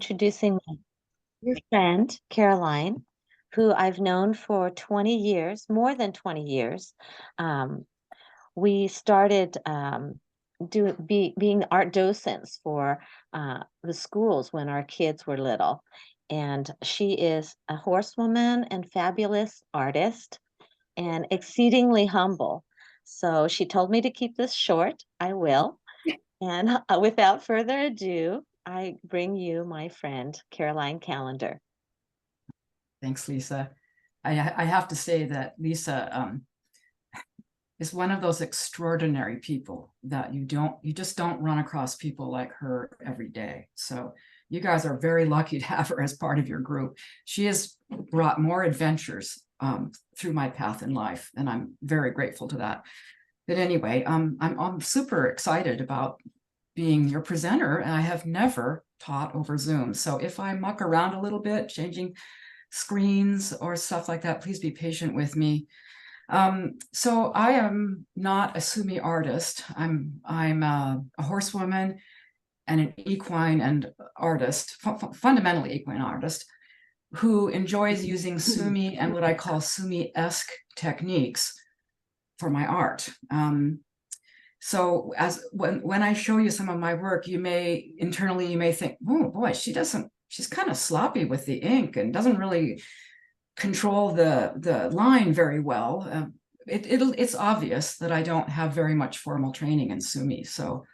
introducing my dear friend, Caroline, who I've known for 20 years, more than 20 years. Um, we started being art docents for the schools when our kids were little. And she is a horsewoman and fabulous artist and exceedingly humble. So she told me to keep this short. I will. And without further ado, I bring you my friend, Caroline Callender. Thanks, Lisa. I have to say that Lisa is one of those extraordinary people that you just don't run across people like her every day. So you guys are very lucky to have her as part of your group. She has brought more adventures through my path in life, and I'm very grateful to that. But anyway, I'm super excited about being your presenter, and I have never taught over Zoom. So if I muck around a little bit, changing screens or stuff like that, please be patient with me. So I am not a Sumi artist. I'm a horsewoman and an equine and artist, fundamentally equine artist, who enjoys using Sumi and what I call Sumi-esque techniques for my art. So when I show you some of my work, you may think, oh boy, she's kind of sloppy with the ink and doesn't really control the line very well. It's obvious that I don't have very much formal training in Sumi. So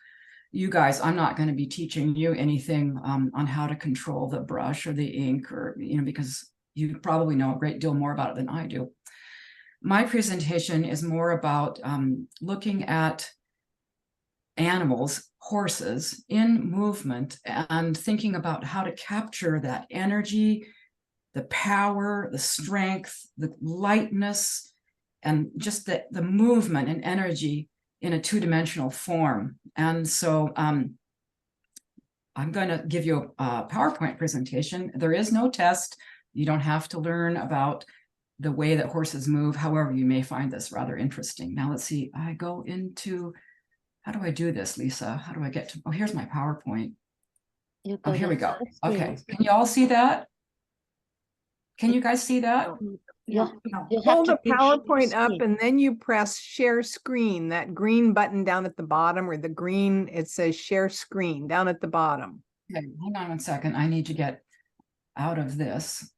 you guys, I'm not going to be teaching you anything on how to control the brush or the ink, or because you probably know a great deal more about it than I do. My presentation is more about looking at animals, horses in movement, and thinking about how to capture that energy, the power, the strength, the lightness, and just the movement and energy in a two-dimensional form. And so I'm going to give you a PowerPoint presentation. There is no test. You don't have to learn about the way that horses move. However, you may find this rather interesting. Now let's see, I go into, how do I do this, Lisa? How do I get to, oh, here's my PowerPoint. Oh, here we go. Okay, can you all see that? Can you guys see that? You'll hold the PowerPoint up and then you press share screen, that green button down at the bottom, or the green, it says share screen down at the bottom. Okay, hang on one second. I need to get out of this.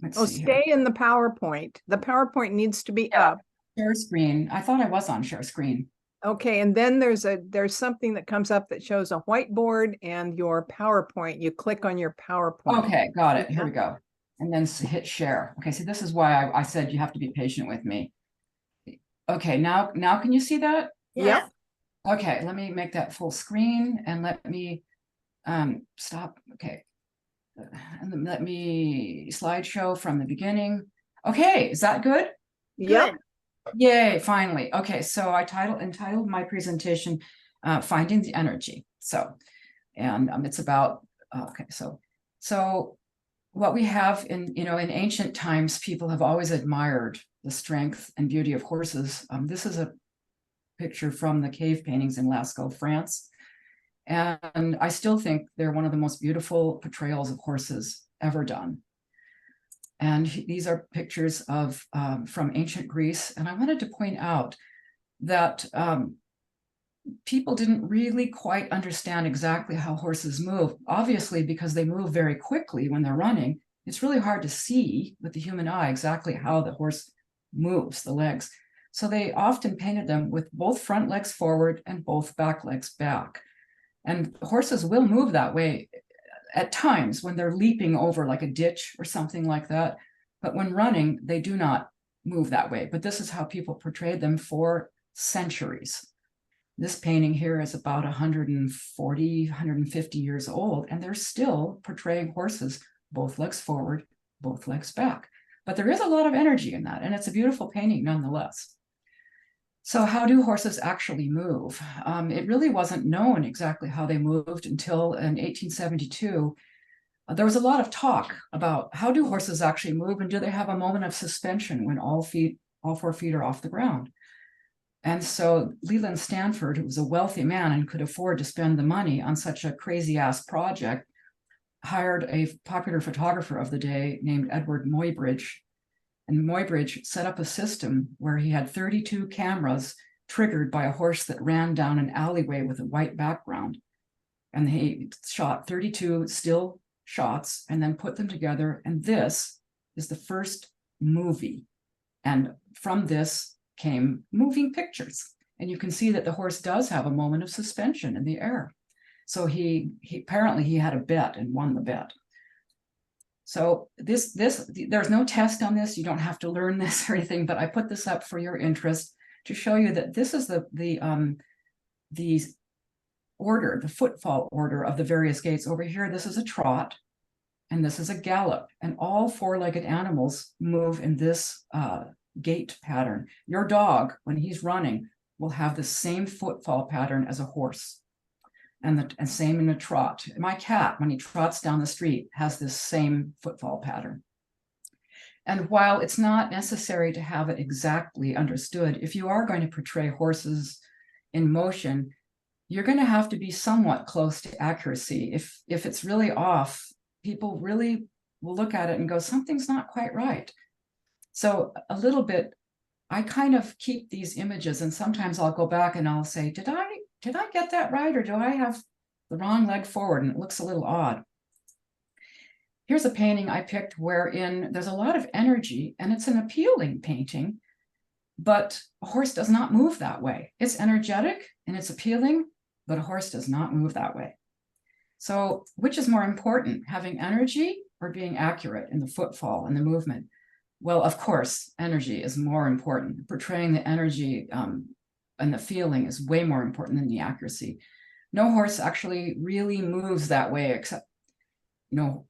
Let's stay in the PowerPoint. The PowerPoint needs to be up. Share screen. I thought I was on share screen. Okay, and then there's something that comes up that shows a whiteboard and your PowerPoint. You click on your PowerPoint. Okay, got it. Here we go. And then hit share. Okay, so this is why I said you have to be patient with me. Okay, now can you see that? Yep. Okay, let me make that full screen and let me stop. Okay, and then let me slideshow from the beginning. Okay, is that good? Yep. Yay, finally. Okay, so I entitled my presentation Finding the Energy. So, and it's about, okay, so what we have in ancient times, people have always admired the strength and beauty of horses. This is a picture from the cave paintings in Lascaux, France. And I still think they're one of the most beautiful portrayals of horses ever done. And these are pictures of from ancient Greece. And I wanted to point out that people didn't really quite understand exactly how horses move. Obviously, because they move very quickly when they're running, it's really hard to see with the human eye exactly how the horse moves, the legs. So they often painted them with both front legs forward and both back legs back. And horses will move that way at times when they're leaping over like a ditch or something like that. But when running, they do not move that way. But this is how people portrayed them for centuries. This painting here is about 140, 150 years old, and they're still portraying horses, both legs forward, both legs back. But there is a lot of energy in that, and it's a beautiful painting nonetheless. So how do horses actually move? It really wasn't known exactly how they moved until in 1872. There was a lot of talk about how do horses actually move, and do they have a moment of suspension when all 4 feet are off the ground? And so Leland Stanford, who was a wealthy man and could afford to spend the money on such a crazy ass project, hired a popular photographer of the day named Edward Muybridge. And Muybridge set up a system where he had 32 cameras triggered by a horse that ran down an alleyway with a white background. And he shot 32 still shots and then put them together. And this is the first movie. And from this came moving pictures. And you can see that the horse does have a moment of suspension in the air. So he apparently he had a bet and won the bet. So there's no test on this. You don't have to learn this or anything, but I put this up for your interest to show you that this is the order, the footfall order of the various gaits. Over here, this is a trot, and this is a gallop, and all four-legged animals move in this gait pattern. Your dog, when he's running, will have the same footfall pattern as a horse. And same in a trot. My cat, when he trots down the street, has this same footfall pattern. And while it's not necessary to have it exactly understood, if you are going to portray horses in motion, you're going to have to be somewhat close to accuracy. If it's really off, people really will look at it and go, something's not quite right. So a little bit, I kind of keep these images, and sometimes I'll go back and I'll say, did I get that right, or do I have the wrong leg forward and it looks a little odd? Here's a painting I picked wherein there's a lot of energy, and it's an appealing painting, but a horse does not move that way. It's energetic and it's appealing, but a horse does not move that way. So which is more important, having energy or being accurate in the footfall and the movement? Well, of course, energy is more important. Portraying the energy and the feeling is way more important than the accuracy. No horse actually really moves that way, except,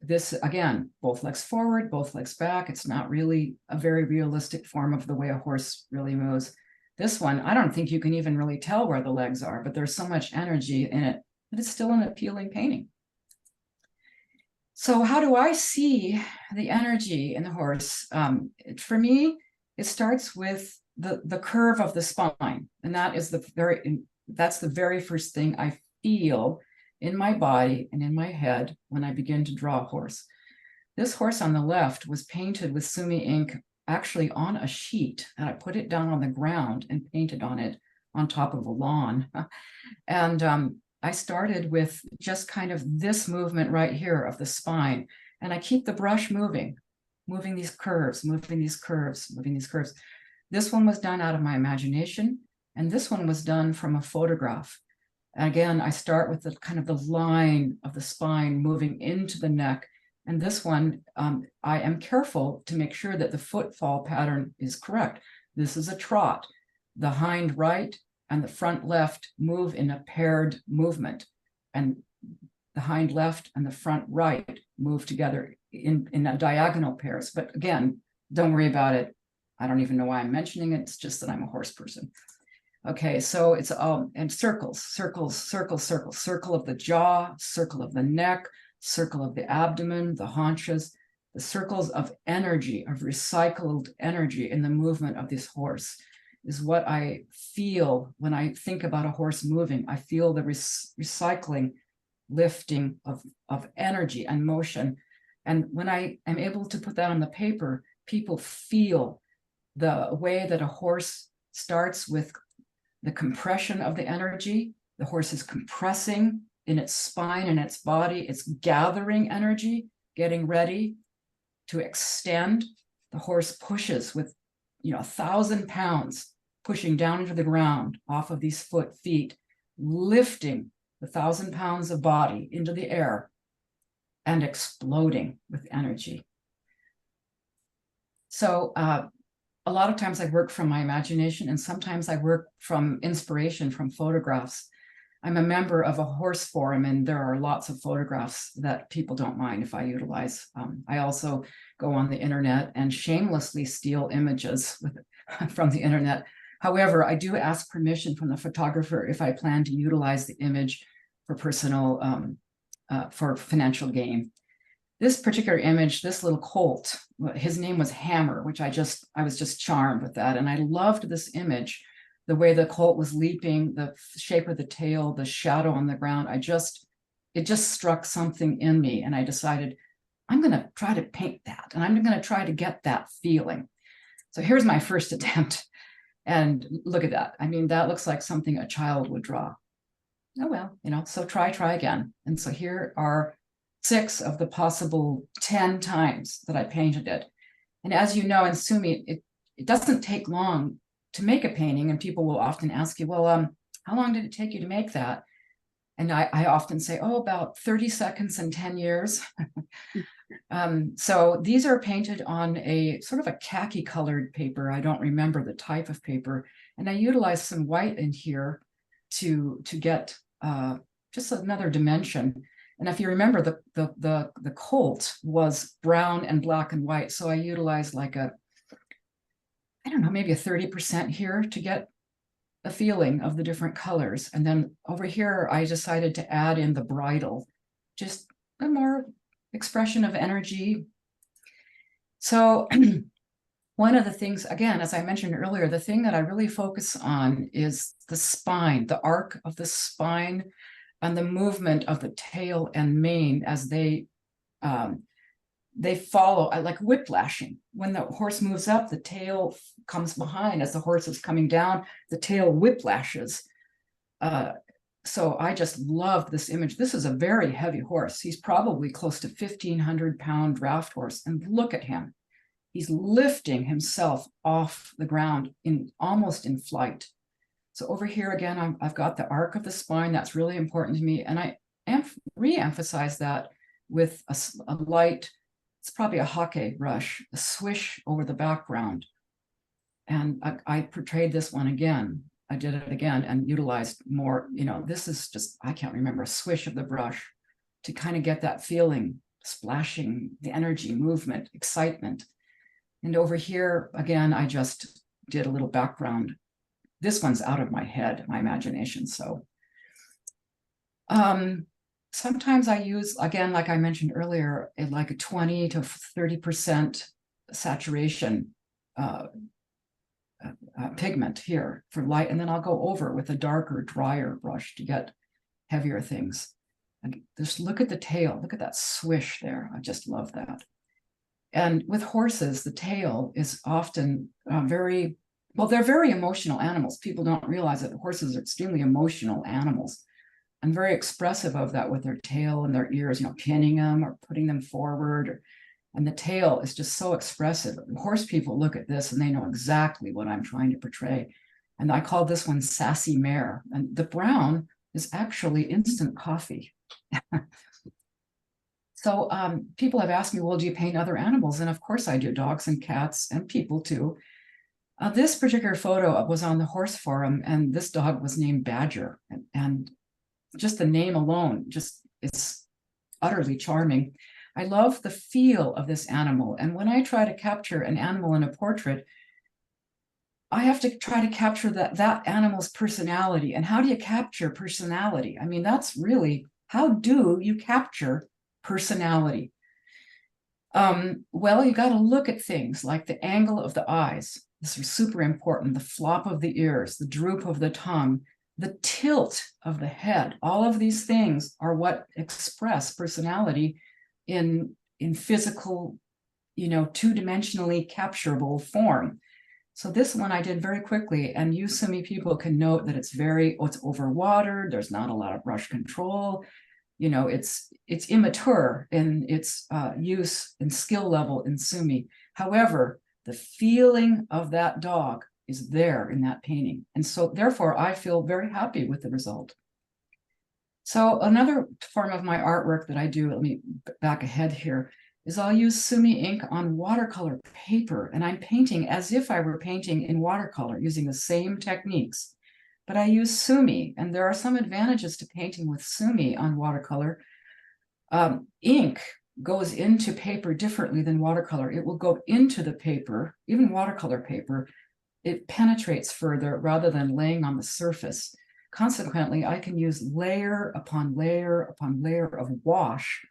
this, again, both legs forward, both legs back. It's not really a very realistic form of the way a horse really moves. This one, I don't think you can even really tell where the legs are, but there's so much energy in it that it's still an appealing painting. So how do I see the energy in the horse? For me, it starts with the curve of the spine, and that's the very first thing I feel in my body and in my head when I begin to draw a horse. This horse on the left was painted with Sumi ink actually on a sheet, and I put it down on the ground and painted on it on top of a lawn. And I started with just kind of this movement right here of the spine, and I keep the brush moving these curves, moving these curves, moving these curves. This one was done out of my imagination, and this one was done from a photograph. Again, I start with the kind of the line of the spine moving into the neck. And this one, I am careful to make sure that the footfall pattern is correct. This is a trot. The hind right and the front left move in a paired movement. And the hind left and the front right move together in a diagonal pairs. But again, don't worry about it. I don't even know why I'm mentioning it. It's just that I'm a horse person. Okay, so it's all in circles, circles, circles, circles, circle of the jaw, circle of the neck, circle of the abdomen, the haunches, the circles of energy, of recycled energy in the movement of this horse is what I feel when I think about a horse moving. I feel the recycling, lifting of energy and motion. And when I am able to put that on the paper, people feel the way that a horse starts with the compression of the energy. The horse is compressing in its spine and its body. It's gathering energy, getting ready to extend. The horse pushes with, 1,000 pounds pushing down into the ground off of these feet, lifting the 1,000 pounds of body into the air and exploding with energy. So a lot of times I work from my imagination, and sometimes I work from inspiration from photographs. I'm a member of a horse forum, and there are lots of photographs that people don't mind if I utilize. I also go on the internet and shamelessly steal images from the internet. However, I do ask permission from the photographer if I plan to utilize the image for personal, for financial gain. This particular image, this little colt, his name was Hammer, which I was just charmed with that. And I loved this image, the way the colt was leaping, the shape of the tail, the shadow on the ground. I just it just struck something in me, and I decided I'm going to try to paint that, and I'm going to try to get that feeling. So here's my first attempt, and look at that. I mean, that looks like something a child would draw. Oh well, you know, so try again. And so here are 6 of the possible 10 times that I painted it. And as you know, in Sumi, it doesn't take long to make a painting, and people will often ask you, well, how long did it take you to make that? And I often say, oh, about 30 seconds and 10 years. So these are painted on a sort of a khaki colored paper. I don't remember the type of paper. And I utilized some white in here to get just another dimension. And if you remember, the colt was brown and black and white. So I utilized like I don't know, maybe a 30% here to get a feeling of the different colors. And then over here, I decided to add in the bridle, just a more expression of energy. So one of the things, again, as I mentioned earlier, the thing that I really focus on is the spine, the arc of the spine, and the movement of the tail and mane as they follow, like whiplashing. When the horse moves up, the tail comes behind. As the horse is coming down, the tail whiplashes. So I just loved this image. This is a very heavy horse. He's probably close to 1,500-pound draft horse. And look at him. He's lifting himself off the ground almost in flight. So over here again, I've got the arc of the spine. That's really important to me. And I re-emphasize that with a light, it's probably a hake brush, a swish over the background. And I portrayed this one again. I did it again and utilized more, you know, this is just, I can't remember, a swish of the brush to kind of get that feeling, splashing, the energy, movement, excitement. And over here, again, I just did a little background. This one's out of my head, my imagination. So sometimes I use, again, like I mentioned earlier, like a 20 to 30% saturation pigment here for light. And then I'll go over with a darker, drier brush to get heavier things. And just look at the tail. Look at that swish there. I just love that. And with horses, the tail is often they're very emotional animals. People don't realize that horses are extremely emotional animals and very expressive of that with their tail and their ears, you know, pinning them or putting them forward. And the tail is just so expressive. Horse people look at this and they know exactly what I'm trying to portray. And I call this one Sassy Mare. And the brown is actually instant coffee. So people have asked me, well, do you paint other animals? And of course I do, dogs and cats and people too. This particular photo was on the horse forum, and this dog was named Badger. And just the name alone, just it's utterly charming. I love the feel of this animal. And when I try to capture an animal in a portrait, I have to try to capture that animal's personality. And how do you capture personality? I mean, that's really, how do you capture personality? Well, you got to look at things like the angle of the eyes. This is super important. The flop of the ears, the droop of the tongue, the tilt of the head. All of these things are what express personality in physical, you know, two-dimensionally capturable form. So this one I did very quickly, and you Sumi people can note that it's overwatered. There's not a lot of brush control. You know, it's immature in its use and skill level in Sumi. However, the feeling of that dog is there in that painting. And so therefore I feel very happy with the result. So another form of my artwork that I do, let me back ahead here, is I'll use Sumi ink on watercolor paper, and I'm painting as if I were painting in watercolor using the same techniques. But I use Sumi, and there are some advantages to painting with Sumi on watercolor. Ink goes into paper differently than watercolor. It will go into the paper, even watercolor paper. It penetrates further rather than laying on the surface. Consequently, I can use layer upon layer upon layer of wash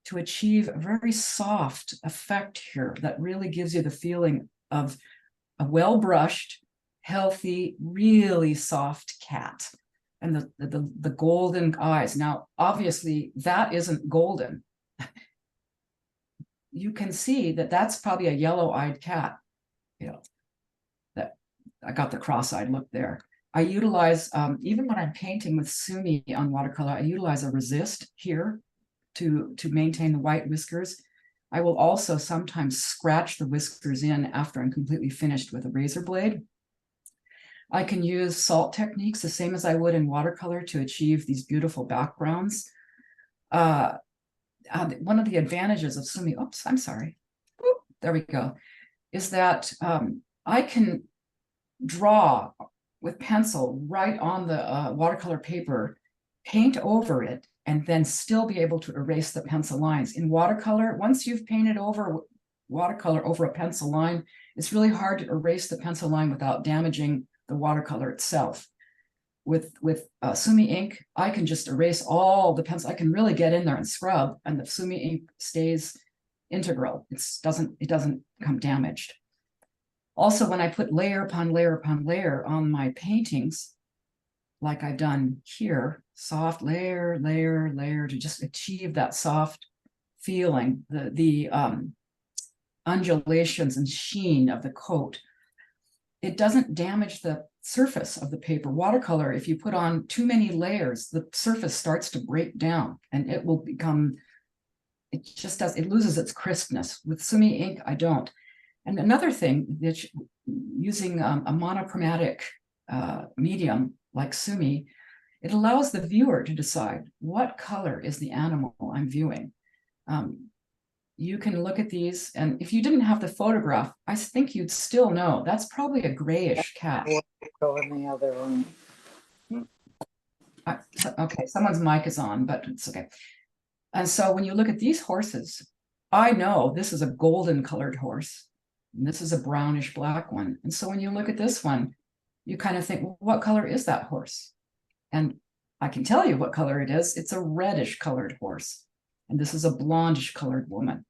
to achieve a very soft effect here that really gives you the feeling of a well-brushed, healthy, really soft cat. and the golden eyes. Now, obviously, that isn't golden. You can see that that's probably a yellow-eyed cat. You know, that I got the cross-eyed look there. I utilize, even when I'm painting with Sumi on watercolor, I utilize a resist here to maintain the white whiskers. I will also sometimes scratch the whiskers in after I'm completely finished with a razor blade. I can use salt techniques the same as I would in watercolor to achieve these beautiful backgrounds. One of the advantages of Sumi, oops, I'm sorry. Oop, there we go, is that I can draw with pencil right on the watercolor paper, paint over it, and then still be able to erase the pencil lines. In watercolor, once you've painted over watercolor over a pencil line, it's really hard to erase the pencil line without damaging the watercolor itself. With Sumi ink, I can just erase all the pencil. I can really get in there and scrub, and the Sumi ink stays integral. It doesn't come damaged. Also, when I put layer upon layer upon layer on my paintings, like I've done here, soft layer, layer, layer, to just achieve that soft feeling, the undulations and sheen of the coat, it doesn't damage the surface of the paper. Watercolor, if you put on too many layers, the surface starts to break down and it will become, it just does, it loses its crispness. With Sumi ink, I don't. And another thing, that using a monochromatic medium like Sumi, it allows the viewer to decide what color is the animal I'm viewing. You can look at these, and if you didn't have the photograph, I think you'd still know that's probably a grayish cat. Go in the other room. Okay, someone's mic is on, but it's okay. And so when you look at these horses, I know this is a golden colored horse, and this is a brownish black one. And so when you look at this one, you kind of think, well, what color is that horse? And I can tell you what color it is. It's a reddish colored horse. And this is a blondish colored woman.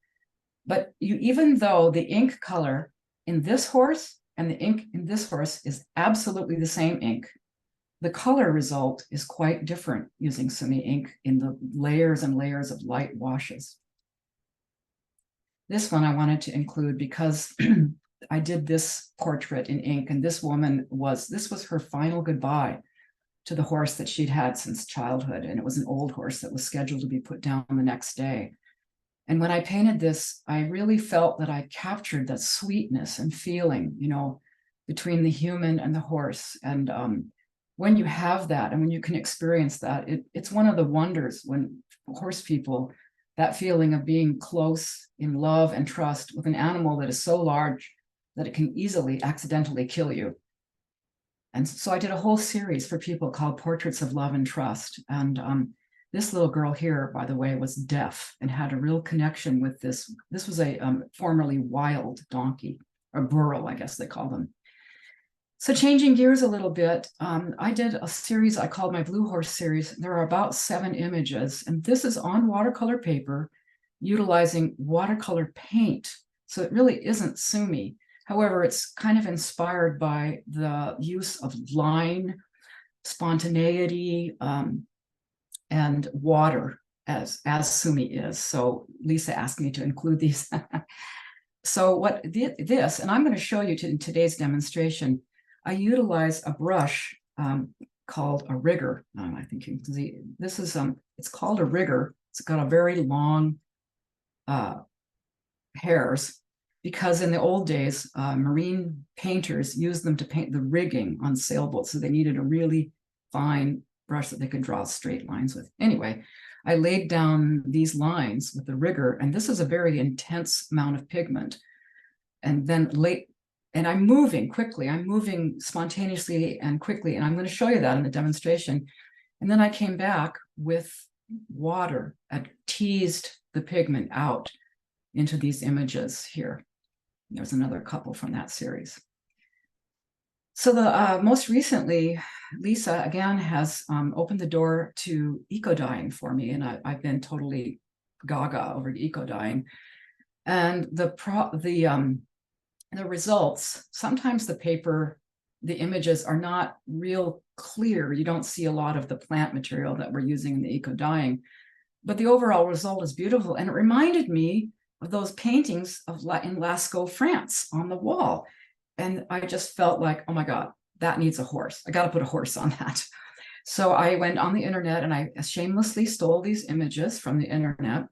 But even though the ink color in this horse and the ink in this horse is absolutely the same ink, the color result is quite different using Sumi ink in the layers and layers of light washes. This one I wanted to include because I did this portrait in ink, and this woman this was her final goodbye to the horse that she'd had since childhood. And it was an old horse that was scheduled to be put down the next day. And when I painted this, I really felt that I captured that sweetness and feeling, you know, between the human and the horse. And when you have that, and when you can experience that, it's one of the wonders when horse people, that feeling of being close in love and trust with an animal that is so large that it can easily accidentally kill you. And so I did a whole series for people called Portraits of Love and Trust. And this little girl here, by the way, was deaf and had a real connection with this. This was a formerly wild donkey, or burro, I guess they call them. So changing gears a little bit, I did a series I called my Blue Horse series. There are about 7 images, and this is on watercolor paper utilizing watercolor paint. So it really isn't Sumi. However, it's kind of inspired by the use of line, spontaneity, and water as Sumi is. So Lisa asked me to include these. So what this, and I'm going to show you in today's demonstration, I utilize a brush called a rigger. I think you can see this is it's called a rigger. It's got a very long hairs, because in the old days, marine painters used them to paint the rigging on sailboats. So they needed a really fine brush that they could draw straight lines with. Anyway, I laid down these lines with the rigger, and this is a very intense amount of pigment. And then and I'm moving quickly. I'm moving spontaneously and quickly, and I'm going to show you that in the demonstration. And then I came back with water and teased the pigment out into these images here. There's another couple from that series. So the most recently, Lisa again has opened the door to eco dyeing for me, and I've been totally gaga over eco dyeing. And the results, sometimes the paper, the images are not real clear. You don't see a lot of the plant material that we're using in the eco dyeing, but the overall result is beautiful. And it reminded me of those paintings of in Lascaux, France on the wall. And I just felt like, oh my God, that needs a horse. I got to put a horse on that. So I went on the internet and I shamelessly stole these images from the internet.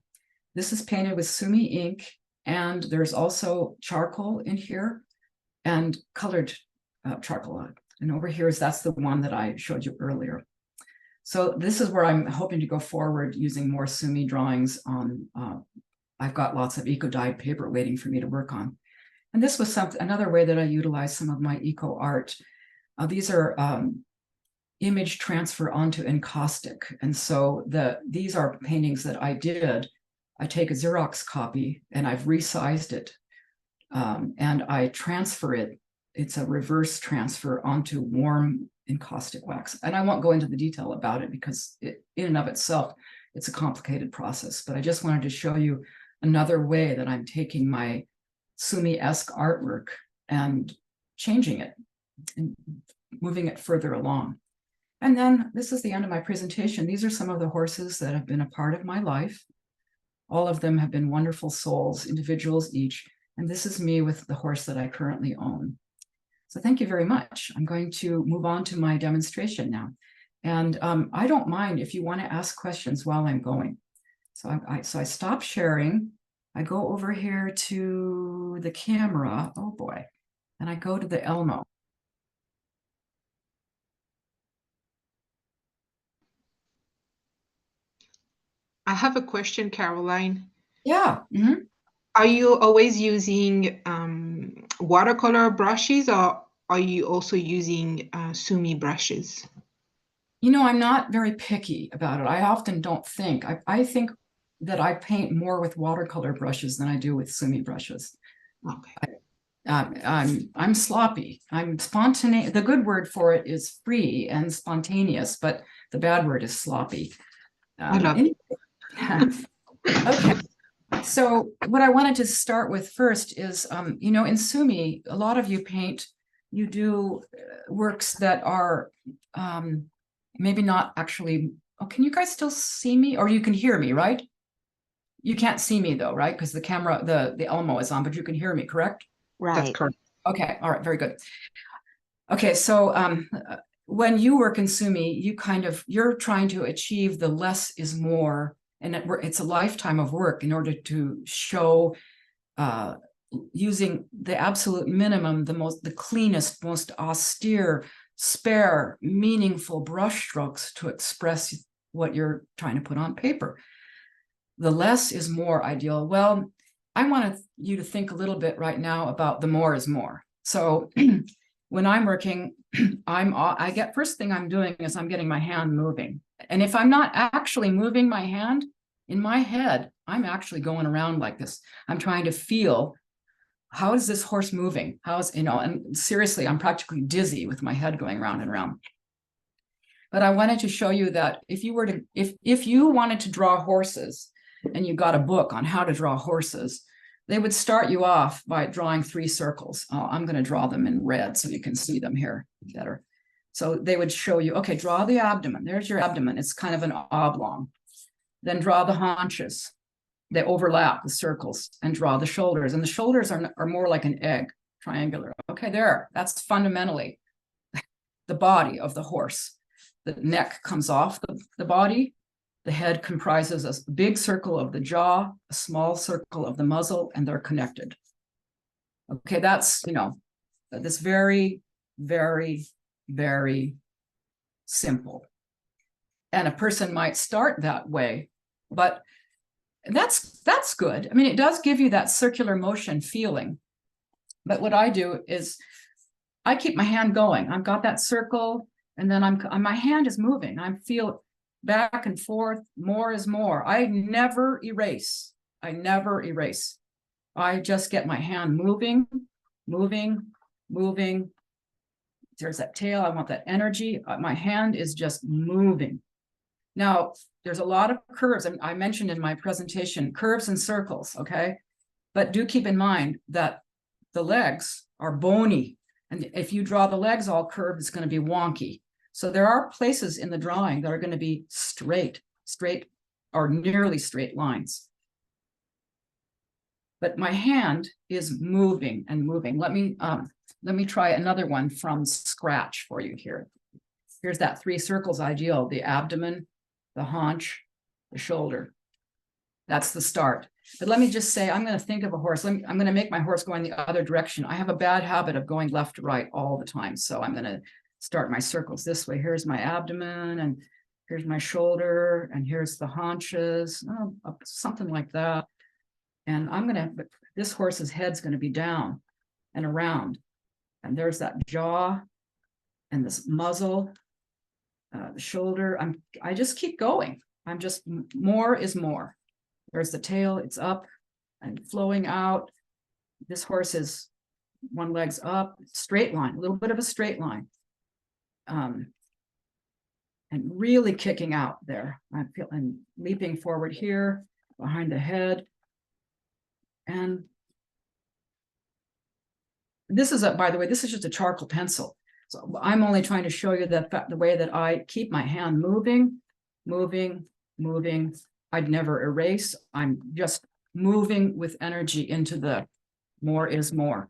This is painted with Sumi ink, and there's also charcoal in here and colored charcoal. And over here that's the one that I showed you earlier. So this is where I'm hoping to go forward using more Sumi drawings on, I've got lots of eco-dyed paper waiting for me to work on. And this was another way that I utilize some of my eco art. These are image transfer onto encaustic. And so these are paintings that I did. I take a Xerox copy and I've resized it, and I transfer it. It's a reverse transfer onto warm encaustic wax. And I won't go into the detail about it because in and of itself, it's a complicated process. But I just wanted to show you another way that I'm taking my Sumi-esque artwork and changing it and moving it further along. And then this is the end of my presentation. These are some of the horses that have been a part of my life. All of them have been wonderful souls, individuals each. And this is me with the horse that I currently own. So thank you very much. I'm going to move on to my demonstration now. And I don't mind if you want to ask questions while I'm going. So I stop sharing. I go over here to the camera. Oh boy. And I go to the Elmo. I have a question, Caroline. Yeah. Mm-hmm. Are you always using watercolor brushes, or are you also using Sumi brushes? You know, I'm not very picky about it. I often don't think. I think that I paint more with watercolor brushes than I do with Sumi brushes. Okay. I'm sloppy. I'm spontaneous. The good word for it is free and spontaneous, but the bad word is sloppy. I love it. Okay. So what I wanted to start with first is, you know, in Sumi, a lot of you paint, you do works that are maybe not actually, oh, can you guys still see me? Or you can hear me, right? You can't see me though, right? Because the camera, the Elmo is on, but you can hear me, correct? That's Right. correct. Okay, all right, very good. Okay, so when you work in Sumi, you're trying to achieve the less is more, and it's a lifetime of work in order to show using the absolute minimum, the cleanest, most austere, spare, meaningful brush strokes to express what you're trying to put on paper. The less is more ideal. Well, I want you to think a little bit right now about the more is more. So when I'm working, first thing I'm doing is I'm getting my hand moving. And if I'm not actually moving my hand, in my head, I'm actually going around like this. I'm trying to feel, how is this horse moving? And seriously, I'm practically dizzy with my head going round and round. But I wanted to show you that if you wanted to draw horses and you got a book on how to draw horses, they would start you off by drawing 3 circles. I'm going to draw them in red so you can see them here better. So they would show you, okay, draw the abdomen. There's your abdomen. It's kind of an oblong. Then draw the haunches. They overlap the circles, and draw the shoulders. And the shoulders are more like an egg, triangular. Okay, there. That's fundamentally the body of the horse. The neck comes off the body. The head comprises a big circle of the jaw, a small circle of the muzzle, and they're connected. Okay, that's, this very, very, very simple. And a person might start that way, but that's good. I mean, it does give you that circular motion feeling. But what I do is I keep my hand going. I've got that circle, and then my hand is moving. I feel back and forth. More is more. I never erase. I just get my hand moving. There's that tail. I want that energy. My hand is just moving. Now, there's a lot of curves, and I mentioned in my presentation, curves and circles, okay? But do keep in mind that the legs are bony. And if you draw the legs all curved, it's going to be wonky. So there are places in the drawing that are going to be straight or nearly straight lines. But my hand is moving and moving. Let me try another one from scratch for you here. Here's that 3 circles ideal: the abdomen, the haunch, the shoulder. That's the start. But let me just say, I'm going to think of a horse. I'm going to make my horse go in the other direction. I have a bad habit of going left to right all the time. So I'm going to start my circles this way. Here's my abdomen, and here's my shoulder, and here's the haunches, something like that. And this horse's head's going to be down and around. And there's that jaw and this muzzle, the shoulder. I just keep going. I'm just, more is more. There's the tail, it's up and flowing out. This horse is, one leg's up, straight line, a little bit of a straight line. And really kicking out there. I'm leaping forward here, behind the head. And this is by the way, this is just a charcoal pencil. So I'm only trying to show you that the way that I keep my hand moving, moving, moving. I'd never erase. I'm just moving with energy into the more is more,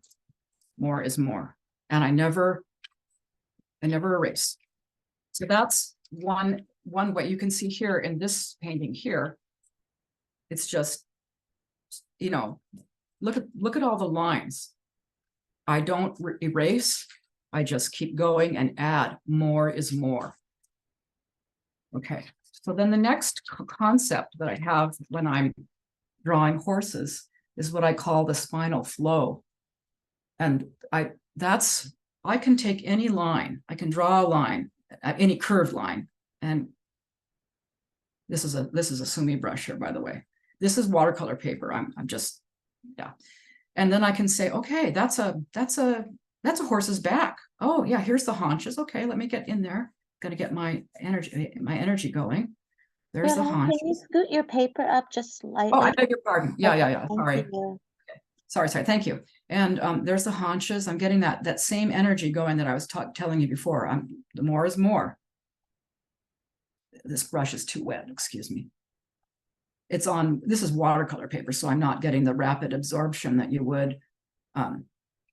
more is more. And I never erase. So that's one way. You can see here in this painting here, it's just, you know, look at all the lines. I don't erase. I just keep going and add. More is more. Okay. So then the next concept that I have when I'm drawing horses is what I call the spinal flow. And I can take any line, I can draw a line, any curved line. And this is a Sumi brush here, by the way. This is watercolor paper. I'm just, yeah. And then I can say, okay, that's a horse's back. Oh yeah, here's the haunches. Okay, let me get in there. Got to get my energy going. There's the haunch. Can you scoot your paper up just slightly? Oh, I beg your pardon. Yeah, Okay, yeah, yeah. thank Sorry. you. Sorry. Thank you. And there's the haunches. I'm getting that same energy going that I was telling you before. The more is more. This brush is too wet. Excuse me. This is watercolor paper, so I'm not getting the rapid absorption that you would. I'm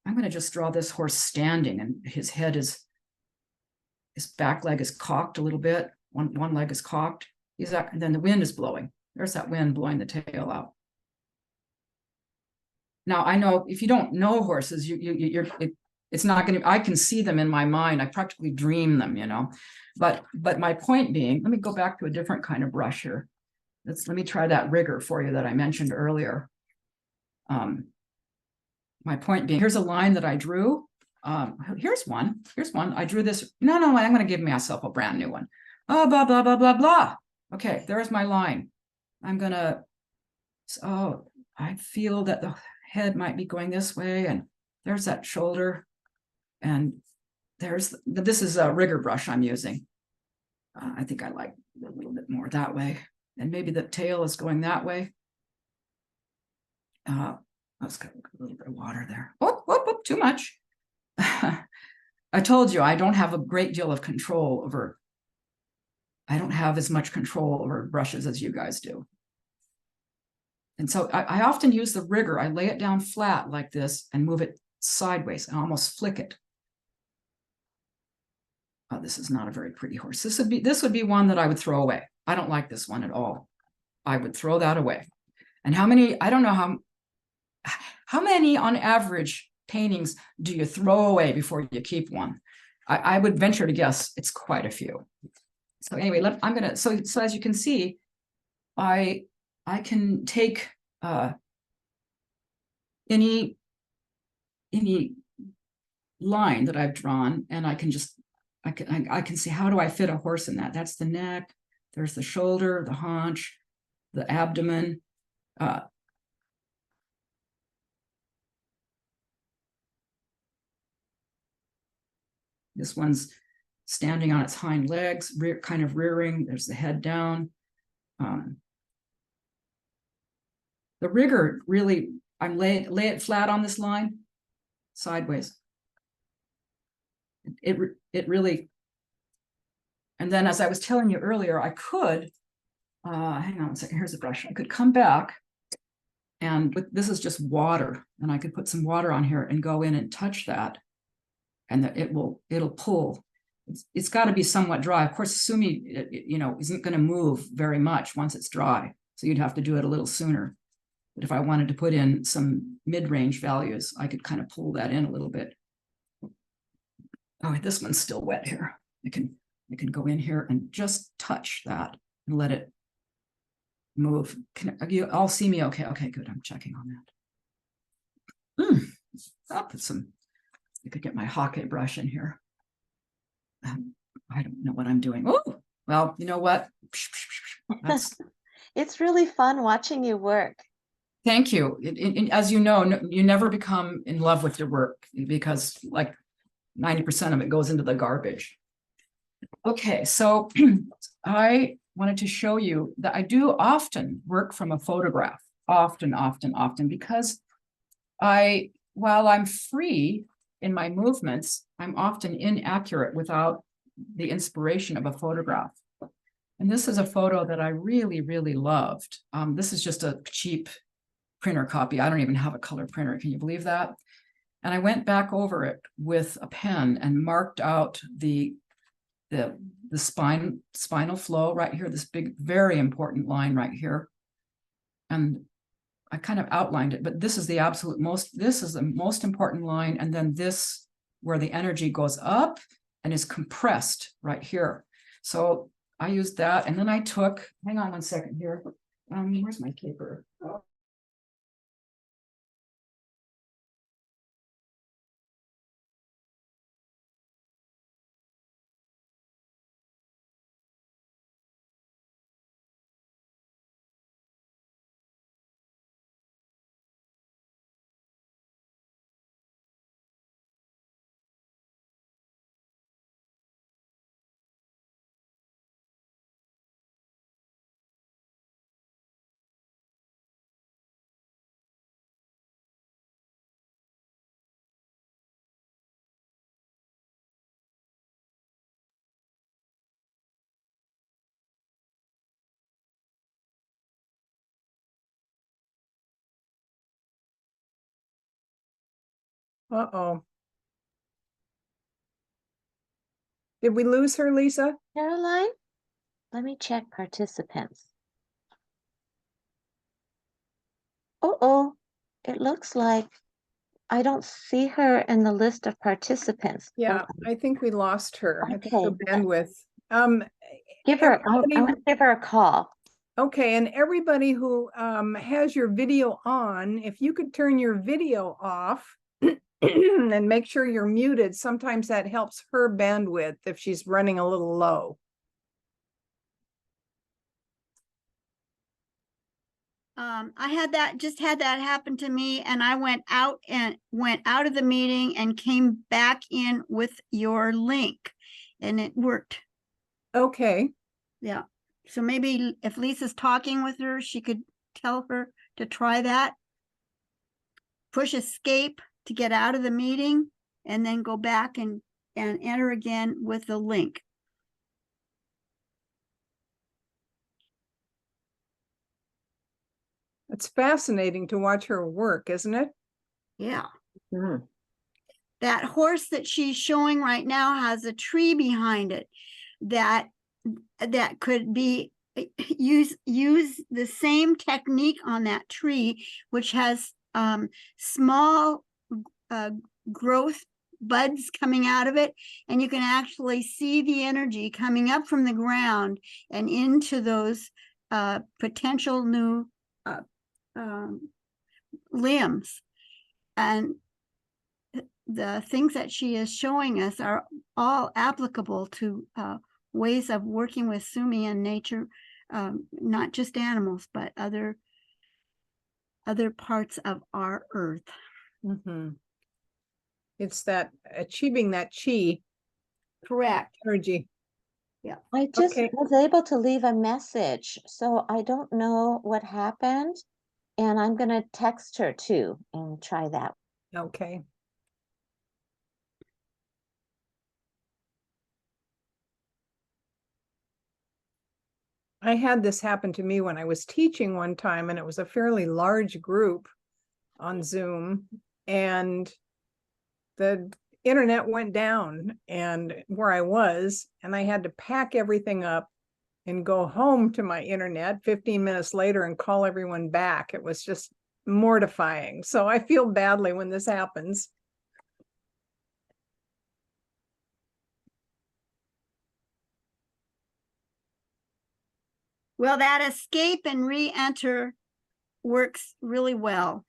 going to just draw this horse standing, and his back leg is cocked a little bit. One leg is cocked. And then the wind is blowing. There's that wind blowing the tail out. Now I know if you don't know horses, it's not going to. I can see them in my mind. I practically dream them, you know. But my point being, let me go back to a different kind of brush here. Let me try that rigor for you that I mentioned earlier. My point being, here's a line that I drew. Here's one. I drew this. No, I'm going to give myself a brand new one. Oh, blah, blah, blah, blah, blah. Okay, there's my line. I feel that the head might be going this way, and there's that shoulder. And this is a rigor brush I'm using. I think I like a little bit more that way. And maybe the tail is going that way. Let's get a little bit of water there. Oh, too much. I told you I don't have a great deal of control over. I don't have as much control over brushes as you guys do. And so I often use the rigor. I lay it down flat like this and move it sideways and almost flick it. Oh, this is not a very pretty horse. This would be one that I would throw away. I don't like this one at all. I would throw that away. And how many, I don't know how many on average paintings do you throw away before you keep one? I would venture to guess it's quite a few. So anyway, so as you can see, I can take any line that I've drawn, and I can see, how do I fit a horse in that? That's the neck, there's the shoulder, the haunch, the abdomen. This one's standing on its hind legs, kind of rearing. There's the head down. The rigor really, I'm lay it flat on this line, sideways. It really And then, as I was telling you earlier, I could, hang on a second, here's a brush. I could come back and this is just water, and I could put some water on here and go in and touch that, and it'll pull. It's got to be somewhat dry. Of course, Sumi, isn't going to move very much once it's dry, so you'd have to do it a little sooner. But if I wanted to put in some mid-range values, I could kind of pull that in a little bit. Oh, this one's still wet here. I can go in here and just touch that and let it move. You all see me? Okay, good. I'm checking on that. I'll put some, I could get my Hake brush in here. I don't know what I'm doing. Oh, well, you know what? It's really fun watching you work. Thank you. As you know, you never become in love with your work because like 90% of it goes into the garbage. Okay, so I wanted to show you that I do often work from a photograph, often, because while I'm free in my movements, I'm often inaccurate without the inspiration of a photograph. And this is a photo that I really, really loved. This is just a cheap printer copy. I don't even have a color printer. Can you believe that? And I went back over it with a pen and marked out the spinal flow right here, this big, very important line right here. And I kind of outlined it, but this is the most important line. And then this, where the energy goes up and is compressed right here. So I used that. And then I took, hang on one second here. Where's my paper? Oh. Uh-oh. Did we lose her, Lisa? Caroline, let me check participants. Oh, it looks like I don't see her in the list of participants. Yeah, I think we lost her. I think the Okay. bandwidth. Give her, I everybody want to give her a call. Okay, and everybody who has your video on, if you could turn your video off and make sure you're muted, sometimes that helps her bandwidth if she's running a little low. I just had that happen to me, and I went out of the meeting and came back in with your link, and it worked. Okay. Yeah. So maybe if Lisa's talking with her, she could tell her to try that. Push escape to get out of the meeting, and then go back and enter again with the link. It's fascinating to watch her work, isn't it? Yeah. Mm. That horse that she's showing right now has a tree behind it that could be use the same technique on that tree, which has small growth buds coming out of it, and you can actually see the energy coming up from the ground and into those potential new limbs. And the things that she is showing us are all applicable to ways of working with Sumi and nature, not just animals, but other parts of our earth. Mm-hmm. It's that achieving that chi. Correct. Energy. Yeah. I just Okay. was able to leave a message, so I don't know what happened. And I'm going to text her too and try that. Okay. I had this happen to me when I was teaching one time, and it was a fairly large group on Zoom, and the internet went down and where I was, and I had to pack everything up and go home to my internet 15 minutes later and call everyone back. It was just mortifying. So I feel badly when this happens. Well, that escape and re-enter works really well.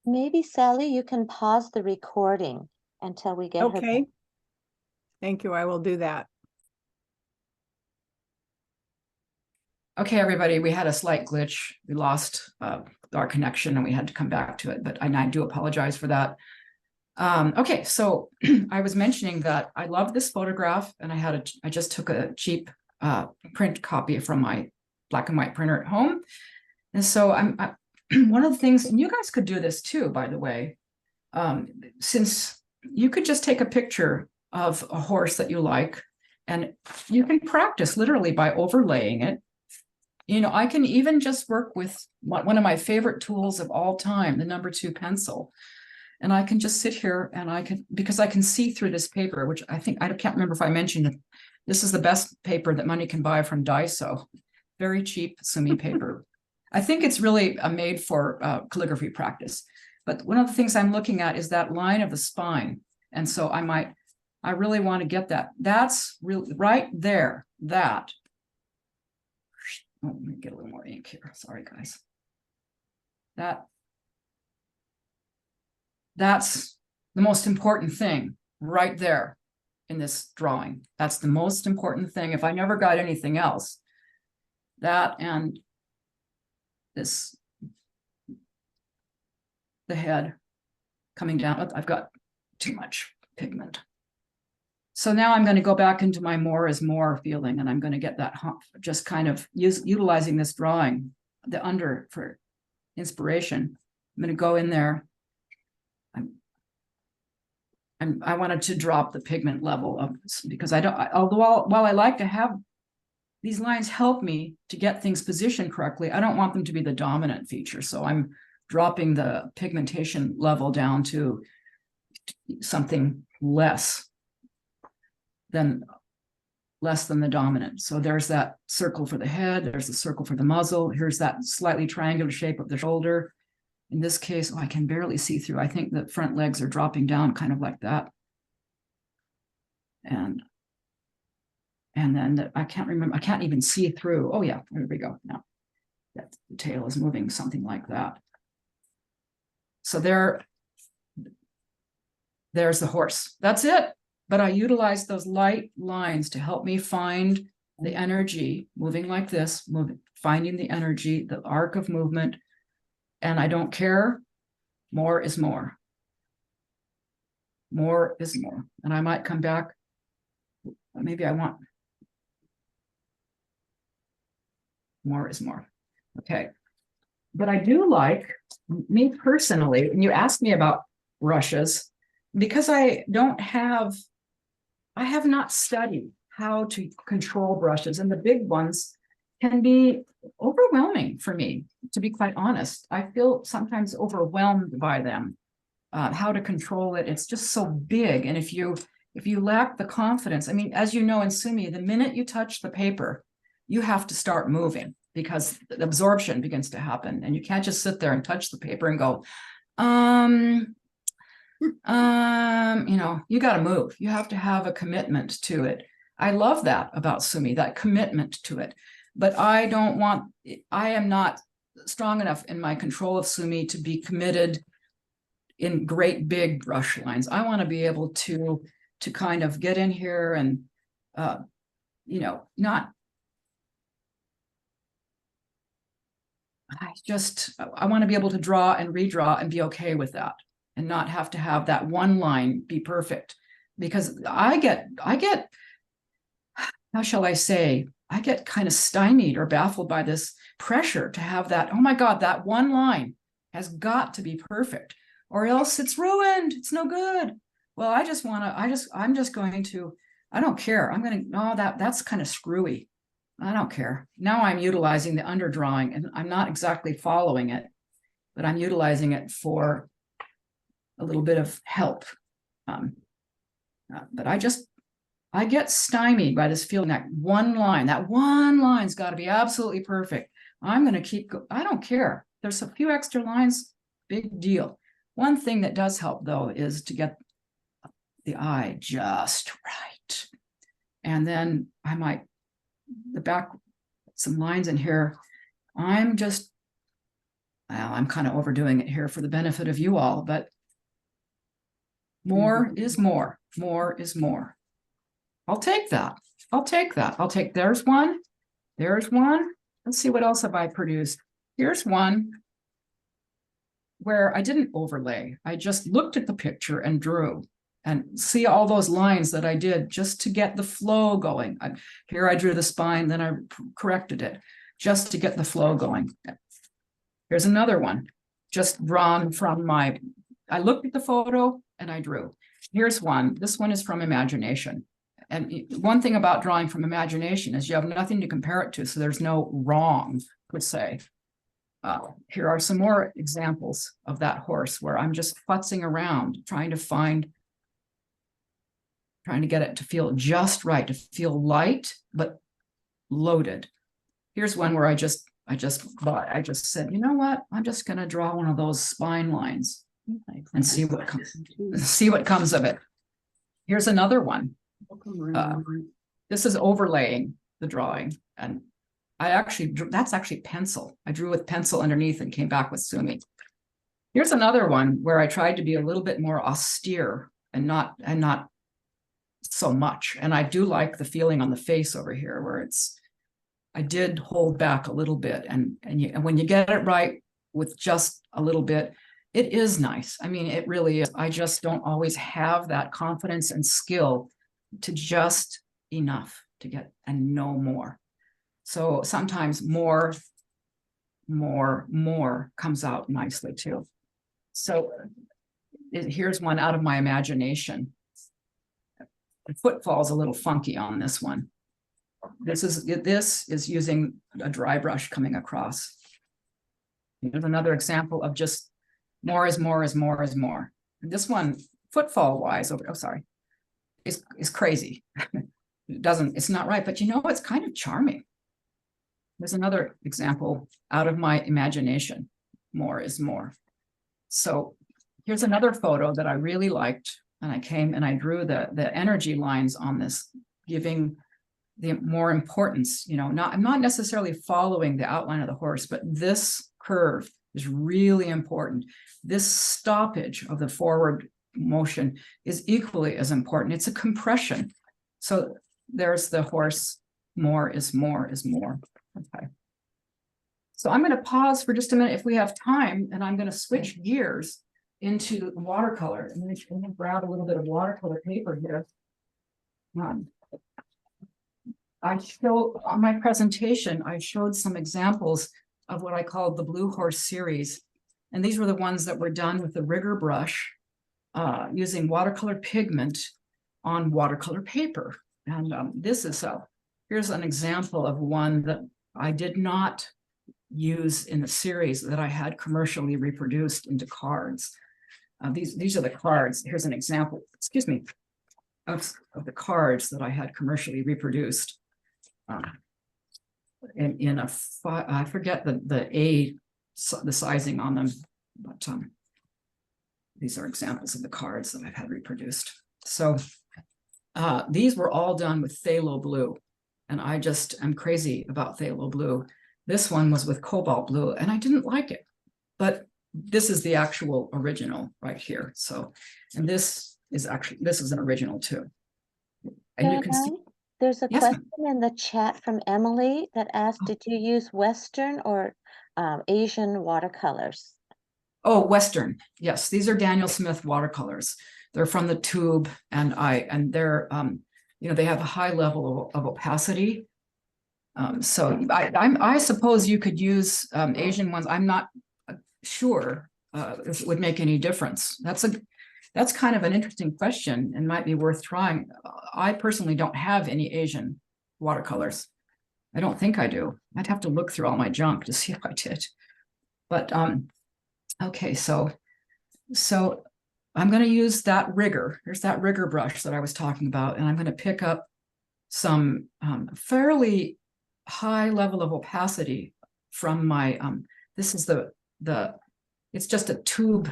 Maybe Sally, you can pause the recording until we get her. Okay. Thank you. I will do that. Okay, everybody, we had a slight glitch. We lost our connection and we had to come back to it, but I do apologize for that. Okay, so I was mentioning that I love this photograph, and I just took a cheap print copy from my black and white printer at home. And so one of the things, and you guys could do this too, by the way, since you could just take a picture of a horse that you like, and you can practice literally by overlaying it. You know, I can even just work with one of my favorite tools of all time, the number 2 pencil. And I can just sit here and because I can see through this paper, which I can't remember if I mentioned it. This is the best paper that money can buy from Daiso. Very cheap Sumi paper. I think it's really made for calligraphy practice. But one of the things I'm looking at is that line of the spine. And so I really want to get that. That's really right there, that. Oh, let me get a little more ink here. Sorry, guys. That's the most important thing right there in this drawing. That's the most important thing. If I never got anything else, that and this, the head coming down. I've got too much pigment. So now I'm going to go back into my more is more feeling, and I'm going to get that just kind of utilizing this drawing, the under for inspiration. I'm going to go in there. I wanted to drop the pigment level of this because while I like to have these lines help me to get things positioned correctly, I don't want them to be the dominant feature. So I'm dropping the pigmentation level down to something less than the dominant. So there's that circle for the head, there's the circle for the muzzle, here's that slightly triangular shape of the shoulder. In this case, I can barely see through. I think the front legs are dropping down kind of like that. And then I can't remember, I can't even see through. Oh yeah, there we go. Now that the tail is moving something like that. So there's the horse. That's it. But I utilize those light lines to help me find the energy moving like this, finding the energy, the arc of movement. And I don't care. More is more. More is more. And I might come back. Maybe I want more is more. Okay. But I do like, me personally, and you asked me about brushes, because I have not studied how to control brushes, and the big ones can be overwhelming for me, to be quite honest. I feel sometimes overwhelmed by them, how to control it. It's just so big. And if you lack the confidence, I mean, as you know, in Sumi, the minute you touch the paper, you have to start moving because the absorption begins to happen. And you can't just sit there and touch the paper and go, you know, you got to move. You have to have a commitment to it. I love that about Sumi, that commitment to it. But I am not strong enough in my control of Sumi to be committed in great big brush lines. I want to be able to kind of get in here and, you know, I want to be able to draw and redraw and be okay with that and not have to have that one line be perfect, because I get, how shall I say, I get kind of stymied or baffled by this pressure to have that, oh my God, that one line has got to be perfect or else it's ruined. It's no good. Well, I'm just going to I don't care. I'm gonna, no, that's kind of screwy. I don't care. Now I'm utilizing the underdrawing and I'm not exactly following it, but I'm utilizing it for a little bit of help. But I get stymied by this feeling that one line's got to be absolutely perfect. I'm going to keep, I don't care. There's a few extra lines, big deal. One thing that does help though is to get the eye just right. And then I might, the back, some lines in here. I'm kind of overdoing it here for the benefit of you all, but more is more, more is more. I'll take that. I'll take that. I'll take, there's one. There's one. Let's see, what else have I produced? Here's one where I didn't overlay. I just looked at the picture and drew, and see all those lines that I did just to get the flow going. Here I drew the spine, then I corrected it just to get the flow going. Here's another one, just drawn from I looked at the photo and I drew. Here's one. This one is from imagination. And one thing about drawing from imagination is you have nothing to compare it to, so there's no wrong, per se. Here are some more examples of that horse where I'm just futzing around, trying to get it to feel just right, to feel light, but loaded. Here's one where I just said, you know what? I'm just going to draw one of those spine lines and see what comes of it. Here's another one. This is overlaying the drawing, and that's actually pencil. I drew with pencil underneath and came back with Sumi. Here's another one where I tried to be a little bit more austere and not so much. And I do like the feeling on the face over here where I did hold back a little bit, and when you get it right with just a little bit, it is nice. I mean, it really is. I just don't always have that confidence and skill to just enough to get and know more. So sometimes more comes out nicely too. So here's one out of my imagination. The foot falls a little funky on this one. This is using a dry brush coming across. Here's another example of just more is more is more is more. And this one, footfall wise, is crazy. It's not right, but it's kind of charming. There's another example out of my imagination. More is more. So here's another photo that I really liked. And I came and I drew the energy lines on this, giving the more importance, I'm not necessarily following the outline of the horse, but this curve is really important. This stoppage of the forward motion is equally as important. It's a compression. So there's the horse, more is more is more. Okay. So I'm going to pause for just a minute if we have time, and I'm going to switch gears into watercolor. And I'm going to grab a little bit of watercolor paper here. On my presentation, I showed some examples of what I called the Blue Horse series. And these were the ones that were done with the rigger brush using watercolor pigment on watercolor paper. And here's an example of one that I did not use in the series that I had commercially reproduced into cards. These are the cards. Here's an example, excuse me, of the cards that I had commercially reproduced. I forget the sizing on them, but these are examples of the cards that I've had reproduced. So these were all done with phthalo blue, and I just am crazy about phthalo blue. This one was with cobalt blue, and I didn't like it, but this is the actual original right here. So, and this is an original too. And you can see. There's a Yes, question in the chat from Emily that asked, did you use Western or Asian watercolors? Oh, Western. Yes, these are Daniel Smith watercolors. They're from the tube, and they're they have a high level of opacity. So I suppose you could use Asian ones. I'm not sure if it would make any difference. That's kind of an interesting question and might be worth trying. I personally don't have any Asian watercolors. I don't think I do. I'd have to look through all my junk to see if I did. But okay, so I'm going to use that rigger. There's that rigger brush that I was talking about, and I'm going to pick up some fairly high level of opacity from my this is it's just a tube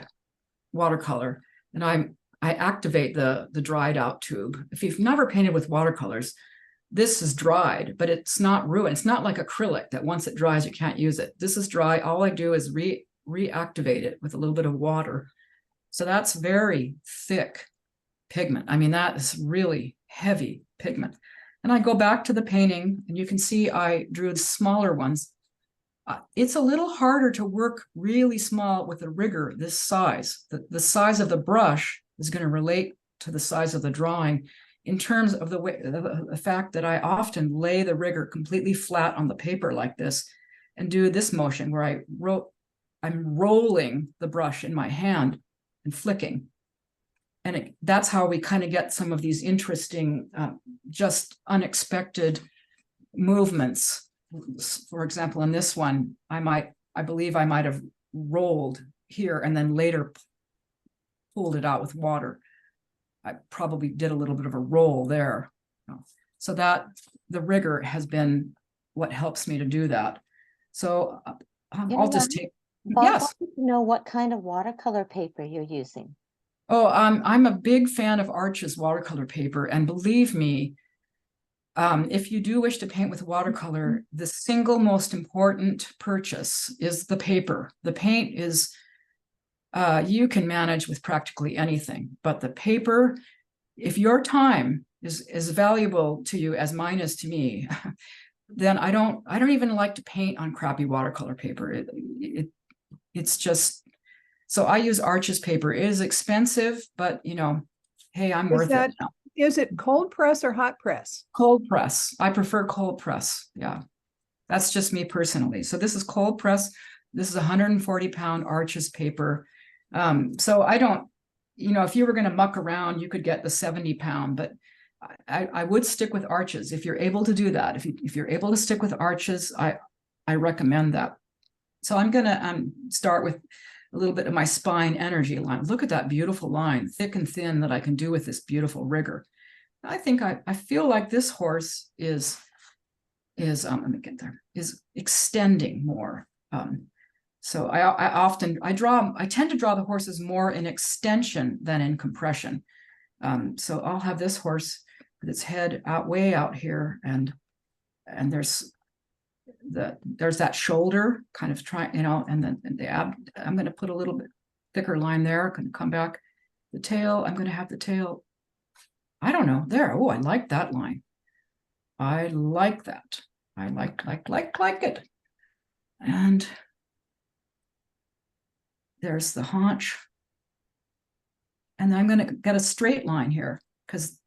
watercolor, and I activate the dried out tube. If you've never painted with watercolors, this is dried, but it's not ruined. It's not like acrylic that once it dries you can't use it. This is dry. All I do is reactivate it with a little bit of water. So that's very thick pigment. I mean, that is really heavy pigment. And I go back to the painting, and you can see I drew the smaller ones. It's a little harder to work really small with a rigger this size. The size of the brush is going to relate to the size of the drawing in terms of the fact that I often lay the rigger completely flat on the paper like this and do this motion where I'm rolling the brush in my hand and flicking. And that's how we kind of get some of these interesting, just unexpected movements. For example, in this one, I believe I might have rolled here and then later pulled it out with water. I probably did a little bit of a roll there. So that the rigger has been what helps me to do that. So I'll just take, Bob, yes. I want to know what kind of watercolor paper you're using. Oh, I'm a big fan of Arches watercolor paper, and believe me, if you do wish to paint with watercolor, the single most important purchase is the paper. The paint is, you can manage with practically anything, but the paper, if your time is valuable to you as mine is to me, then I don't even like to paint on crappy watercolor paper. It's just, so I use Arches paper. It is expensive, but you know, hey, I'm worth it now. Is it cold press or hot press? Cold press. I prefer cold press. Yeah, that's just me personally. So this is cold press. This is 140-pound Arches paper. So I don't, you know, if you were going to muck around, you could get the 70-pound, but I would stick with Arches if you're able to do that. If you're able to stick with Arches, I recommend that. So I'm going to start with a little bit of my spine energy line. Look at that beautiful line, thick and thin, that I can do with this beautiful rigger. I think I feel like this horse is let me get there, is extending more. So I tend to draw the horses more in extension than in compression. So I'll have this horse with its head way out here, and there's that shoulder kind of trying, you know, and then the ab. I'm going to put a little bit thicker line there. Going to come back. The tail. I'm going to have the tail. I don't know there. Oh, I like that line. I like that. I like it. And there's the haunch. And I'm going to get a straight line here because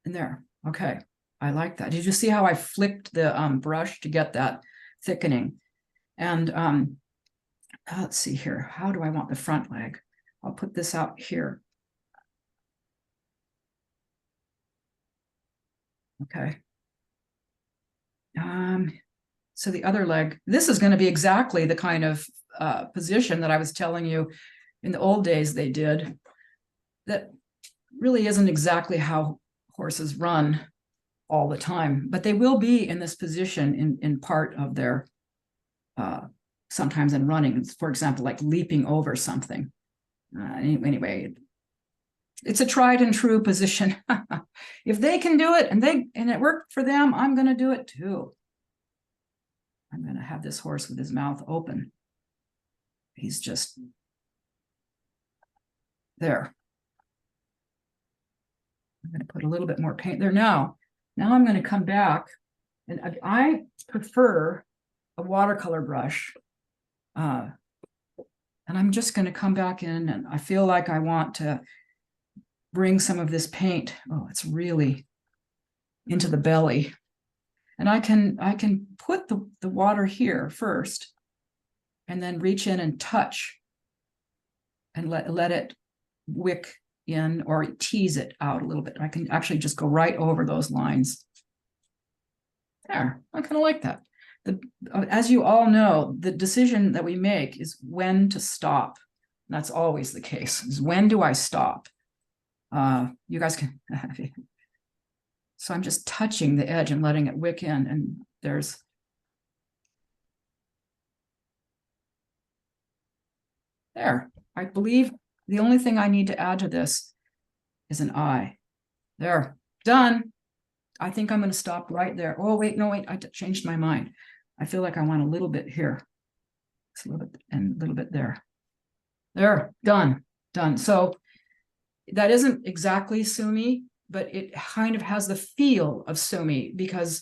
in there. Okay. I like that. Did you see how I flicked the brush to get that thickening? And let's see here. How do I want the front leg? I'll put this out here. Okay. So the other leg, this is going to be exactly the kind of position that I was telling you in the old days they did. That really isn't exactly how horses run all the time, but they will be in this position in part of their, sometimes in running, for example, like leaping over something. Anyway, it's a tried and true position. If they can do it and it worked for them, I'm going to do it too. I'm going to have this horse with his mouth open. He's just there. I'm going to put a little bit more paint there now. Now I'm going to come back, and I prefer a watercolor brush. And I'm just going to come back in, and I feel like I want to bring some of this paint. Oh, it's really into the belly. And I can put the water here first, and then reach in and touch and let it wick in or tease it out a little bit. I can actually just go right over those lines. There, I kind of like that. As you all know, the decision that we make is when to stop. That's always the case, is when do I stop? You guys can, so I'm just touching the edge and letting it wick in, and there's, there. I believe the only thing I need to add to this is an eye. There, done. I think I'm going to stop right there. Oh, wait, no, wait, I changed my mind. I feel like I want a little bit here. It's a little bit and a little bit there. There, done, done. So that isn't exactly Sumi, but it kind of has the feel of Sumi because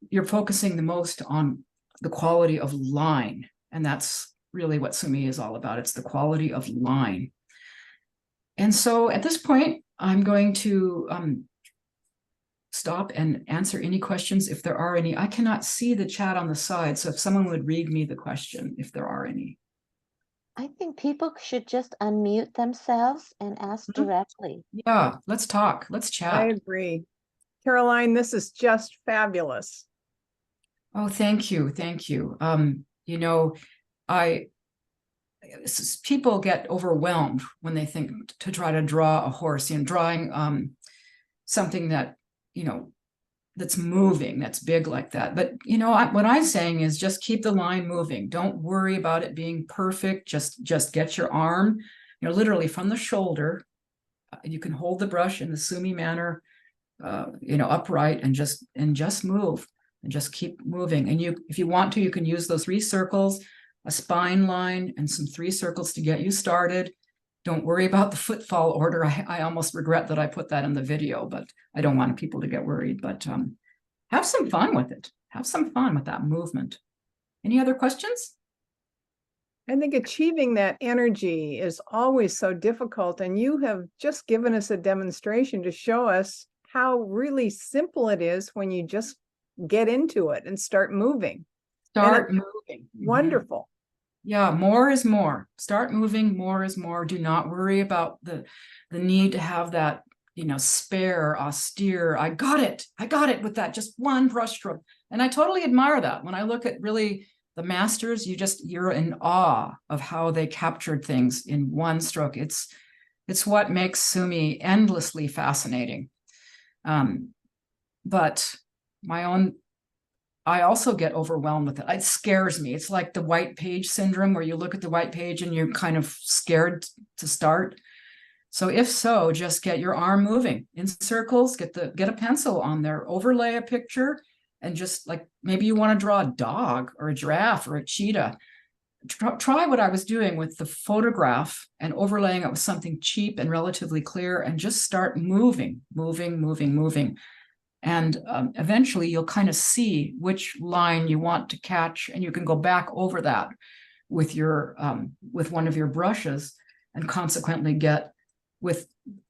you're focusing the most on the quality of line. And that's really what Sumi is all about. It's the quality of line. And so at this point, I'm going to stop and answer any questions if there are any. I cannot see the chat on the side, so if someone would read me the question, if there are any. I think people should just unmute themselves and ask directly. Yeah, let's talk. Let's I chat. agree. Caroline, this is just fabulous. Oh, thank you. Thank you. You know, people get overwhelmed when they think to try to draw a horse, you know, drawing something that, you know, that's moving, that's big like that. But, you know, what I'm saying is just keep the line moving. Don't worry about it being perfect. Just get your arm, you know, literally from the shoulder. You can hold the brush in the Sumi manner, you know, upright and just move and just keep moving. And if you want to, you can use those 3 circles, a spine line and some 3 circles to get you started. Don't worry about the footfall order. I almost regret that I put that in the video, but I don't want people to get worried. But have some fun with it. Have some fun with that movement. Any other questions? I think achieving that energy is always so difficult, and you have just given us a demonstration to show us how really simple it is when you just get into it and start moving. Start moving. Wonderful. Yeah, more is more. Start moving, more is more. Do not worry about the need to have that, you know, spare, austere, I got it with that just one brush stroke. And I totally admire that. When I look at really the masters, you're in awe of how they captured things in one stroke. It's what makes Sumi endlessly fascinating. But I also get overwhelmed with it. It scares me. It's like the white page syndrome where you look at the white page and you're kind of scared to start. So if so, just get your arm moving in circles, get a pencil on there, overlay a picture, and just like maybe you want to draw a dog or a giraffe or a cheetah. Try what I was doing with the photograph and overlaying it with something cheap and relatively clear and just start moving. And eventually you'll kind of see which line you want to catch, and you can go back over that with your with one of your brushes, and consequently get with,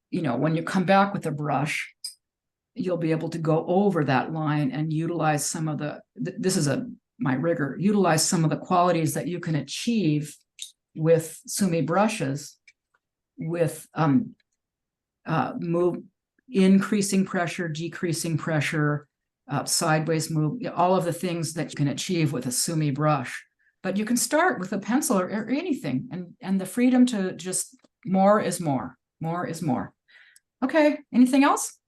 you know, when you come back with a brush, you'll be able to go over that line and utilize some of this is my rigor, utilize some of the qualities that you can achieve with Sumi brushes with increasing pressure, decreasing pressure, sideways move, all of the things that you can achieve with a Sumi brush. But you can start with a pencil or anything, and the freedom to just more is more. Okay, anything else?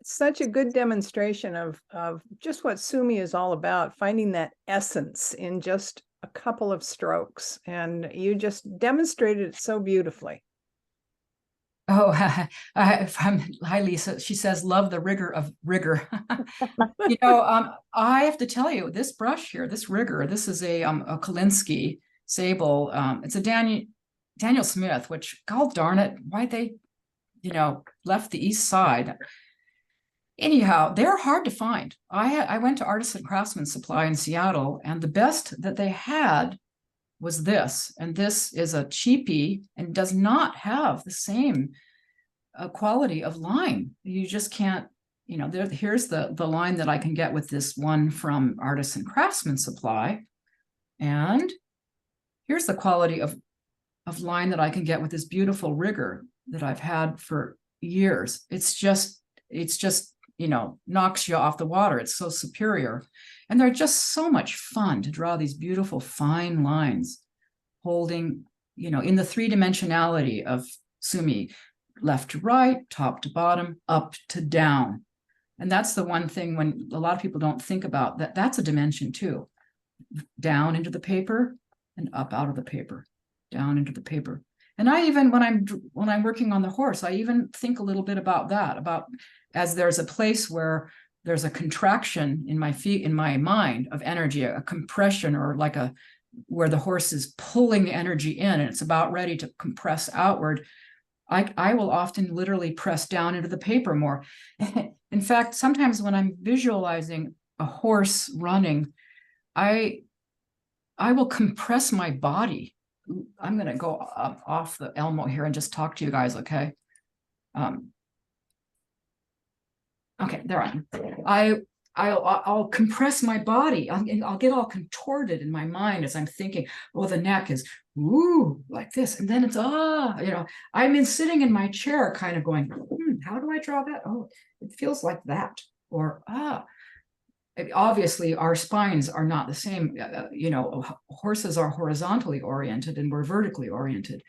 Such a good demonstration of just what Sumi is all about, finding that essence in just a couple of strokes. And you just demonstrated it so beautifully. Oh, hi, Lisa. She says, love the rigor of rigor. You know, I have to tell you, this brush here, this rigor, this is a Kolinsky sable. It's a Daniel Smith, which, god darn it, why they, you know, left the East Side. Anyhow, they're hard to find. I went to Artisan Craftsman Supply in Seattle, and the best that they had was this, and this is a cheapie and does not have the same quality of line. You just can't, you know, here's the line that I can get with this one from Artisan Craftsman Supply, and here's the quality of line that I can get with this beautiful rigor. that I've had for years. It's just, you know, knocks you off the water. It's so superior. And they're just so much fun to draw these beautiful fine lines holding, you know, in the three-dimensionality of Sumi, left to right, top to bottom, up to down. And that's the one thing when a lot of people don't think about that, that's a dimension too. Down into the paper and up out of the paper, down into the paper. And I even, when I'm working on the horse, I even think a little bit about that, about as there's a place where there's a contraction in my feet, in my mind of energy, a compression, or like where the horse is pulling the energy in and it's about ready to compress outward. I will often literally press down into the paper more. In fact, sometimes when I'm visualizing a horse running, I will compress my body. I'm going to go off the Elmo here and just talk to you guys, okay? Okay, there I am. I'll compress my body. I'll get all contorted in my mind as I'm thinking, oh, the neck is, ooh, like this. And then it's, you know, I'm sitting in my chair kind of going, how do I draw that? Oh, it feels like that. Or, obviously our spines are not the same. You know, horses are horizontally oriented and we're vertically oriented.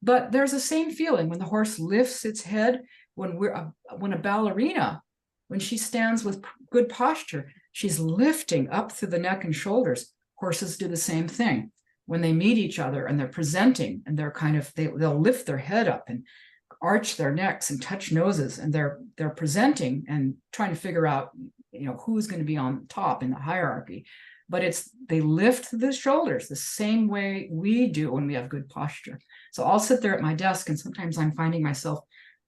But there's the same feeling when the horse lifts its head, when a ballerina, when she stands with good posture, she's lifting up through the neck and shoulders. Horses do the same thing. When they meet each other and they're presenting and they're kind of, they'll lift their head up and arch their necks and touch noses, and they're presenting and trying to figure out, you know, who's going to be on top in the hierarchy. But they lift the shoulders the same way we do when we have good posture. So I'll sit there at my desk and sometimes I'm finding myself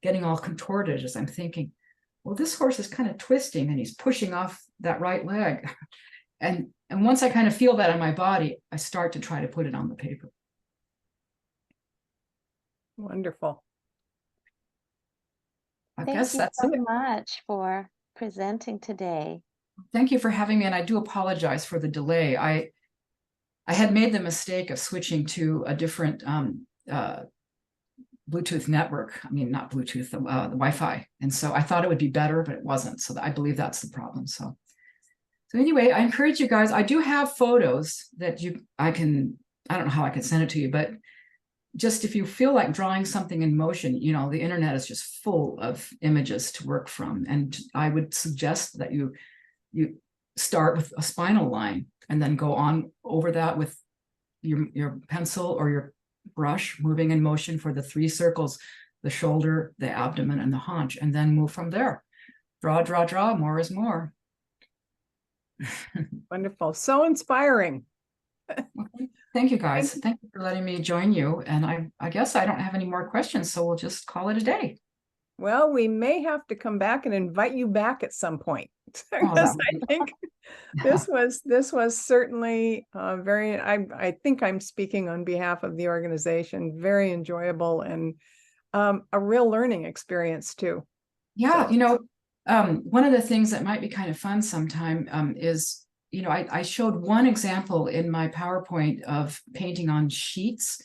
getting all contorted as I'm thinking, well, this horse is kind of twisting and he's pushing off that right leg. And once I kind of feel that in my body, I start to try to put it on the paper. Wonderful. I Thank guess you that's so it. much for presenting today. Thank you for having me, and I do apologize for the delay. I had made the mistake of switching to a different Bluetooth network. I mean, not Bluetooth, the Wi-Fi. And so I thought it would be better, but it wasn't. So I believe that's the problem. So anyway, I encourage you guys. I do have photos that I don't know how I can send it to you, but just if you feel like drawing something in motion, you know, the internet is just full of images to work from. And I would suggest that you start with a spinal line and then go on over that with your pencil or your brush, moving in motion for the 3 circles, the shoulder, the abdomen, and the haunch, and then move from there. Draw, draw, draw, more is more. Wonderful. So inspiring. Okay. Thank you, guys. Thank you for letting me join you. And I guess I don't have any more questions, so we'll just call it a day. Well, we may have to come back and invite you back at some point. Because I think this was certainly very, I think I'm speaking on behalf of the organization, very enjoyable and a real learning experience too. Yeah, So. you know, one of the things that might be kind of fun sometime is, you know, I showed one example in my PowerPoint of painting on sheets.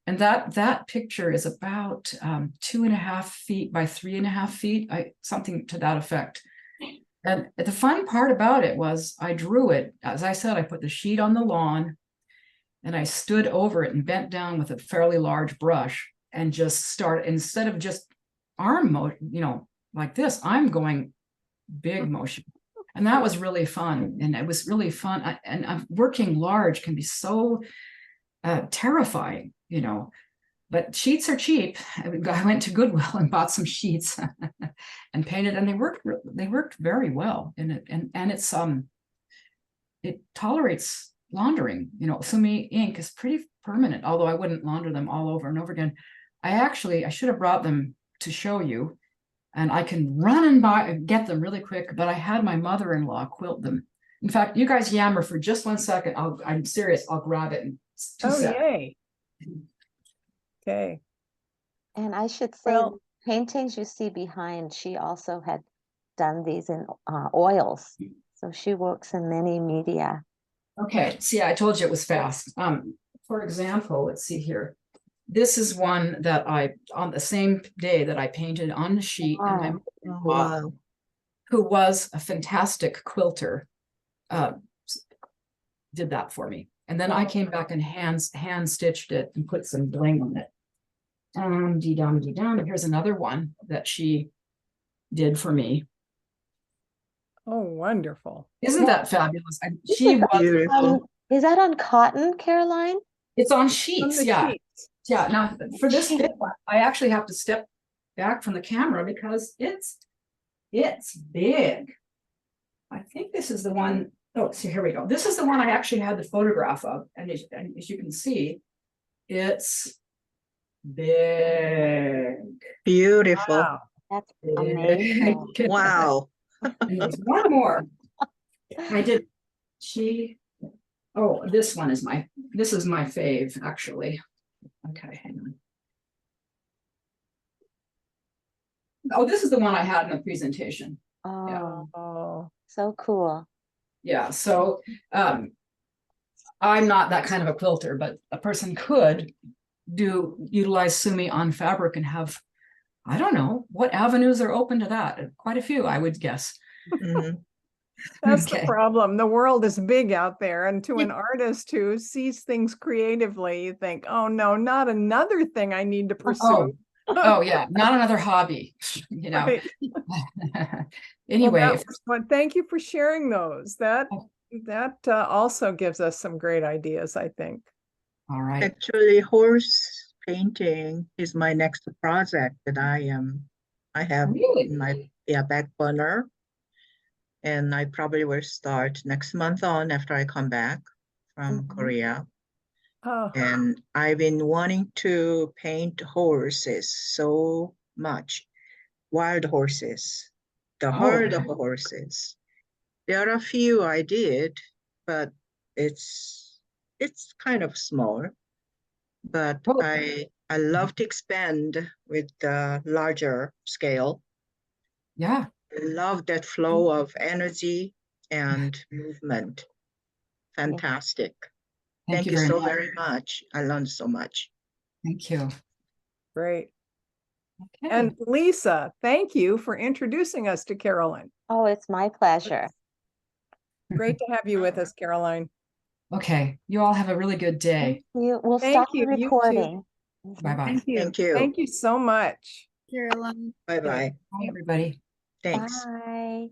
And that picture is about 2.5 feet by 3.5 feet, something to that effect. And the fun part about it was I drew it. As I said, I put the sheet on the lawn and I stood over it and bent down with a fairly large brush and just started, instead of just arm motion, you know, like this, I'm going big motion. And that was really fun. And it was really fun. And working large can be so terrifying, you know, but sheets are cheap. I went to Goodwill and bought some sheets and painted, and they worked very well. And it's it tolerates laundering. You know, Sumi ink is pretty permanent, although I wouldn't launder them all over and over again. I should have brought them to show you, and I can run and get them really quick, but I had my mother-in-law quilt them. In fact, you guys yammer for just 1 second. I'm serious. I'll grab it in 2 seconds. Yay. Okay. And I should say, Well, the paintings you see behind, she also had done these in oils. So she works in many media. Okay, see, I told you it was fast. For example, let's see here. this is one that I, on the same day that I painted on the sheet, and my Wow. Oh, mother-in-law, wow. who was a fantastic quilter, did that for me. And then I came back and hand stitched it and put some bling on it. Dee dum. Here's another one that she did for me. Oh, wonderful. Isn't that fabulous? This She is was, Beautiful. is that on cotton, Caroline? it's on On sheets, the yeah. sheets. Yeah, now for this big one, I actually have to step back from the camera because it's big. I think this is the one. Oh, so here we go. This is the one I actually had the photograph of, and as you can see, it's big. Beautiful. Wow. That's Big. amazing. Wow. And there's one more. I did. Oh, this one is this is my fave, actually. Okay, hang on. Oh, this is the one I had in the presentation. Oh, Oh, so cool. Yeah, so I'm not that kind of a quilter, but a person could utilize Sumi on fabric and have, I don't know, what avenues are open to that? Quite a few, I would guess. Mhm. that's the Okay. problem. The world is big out there, and to an artist who sees things creatively, you think, oh no, not another thing I need to pursue. Oh yeah, not another hobby, you know. Right. Anyway, Well, thank you for sharing those. That also gives us some great ideas, I think. all right. Actually, horse painting is my next project that I have Really? in my back burner. And I probably will start next month on after I come back from Mhm. Korea. Oh, And I've been wanting to paint horses so much. Wild horses, the herd of horses. There are a few I did, but it's kind of small. But Oh, I love to expand with the larger scale. yeah. I love that flow of energy and movement. Fantastic. Thank Thank you you very so much. very much. I learned so much. Thank you. great. Okay. And Lisa, thank you for introducing us to Caroline. Oh, it's my pleasure. Great to have you with us, Caroline. Okay. You all have a really good day. We'll Thank stop you. the You too. recording. Bye-bye. Thank you. Thank you. Thank you so much. Caroline. Bye bye. Bye, everybody. Thanks. Bye.